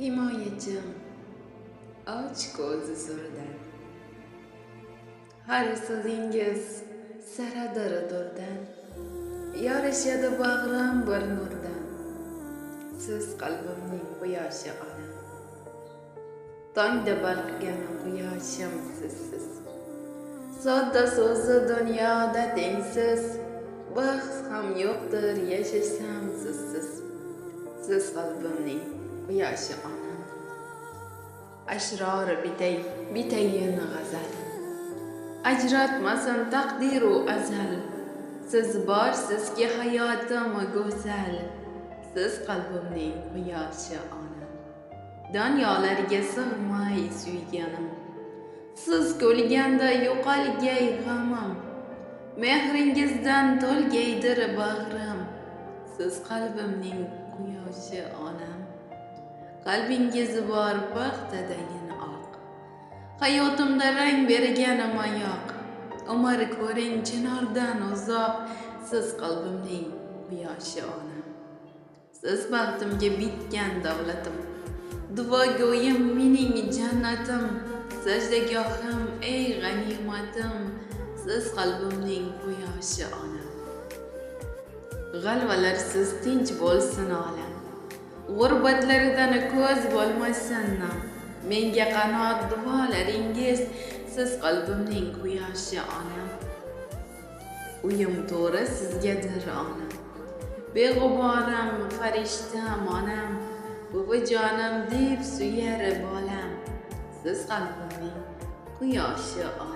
Himayechim, och ko'zi surdan. Har so'zingiz saradir durdan. Yorishadi bag'rim bir nurdan. Siz qalbimning quyoshi ona. Tongda balqigan quyoshim sizsiz. Sodda so'zi dunyoda tengsiz. Baxt ham yo'qdir yashasam sizsiz. Siz qalbimning quyoshi ona. Ashrori bitayin g'azal. Ajratmasin taqdiru azal. Siz borsizki hayotim go'zal. Siz qalbimning quyoshi ona. Dunyolarga sig'may suyganim. Siz ko'lganda yo'qolgay g'amim. Mehringizdan to'lgaydir bag'rim. Siz qalbimning quyoshi onam. Qalbingiz bor baxtadayin oq. Hayotimda rang berganim oyoq. Umr ko'ring chinordan uzoq. Siz qalbimning quyoshi onam. Siz baxtimga bitgan davlatim. Duogo'yim mening jannatim. Sajdagohim ey g'animatim. Siz qalbimning quyoshi onam. G'alvalarsiz tinch bo'lsin olam. G'urbatlaridan ko'z bo'lmasin nam. Menga qanot duolaringiz. Siz qalbimning quyoshi onam. Uyim to'ri sizgadir onam. Beg'uborim farishtam onam. Buvijonim deb suyar bolam. Siz qalbimning quyoshi onam.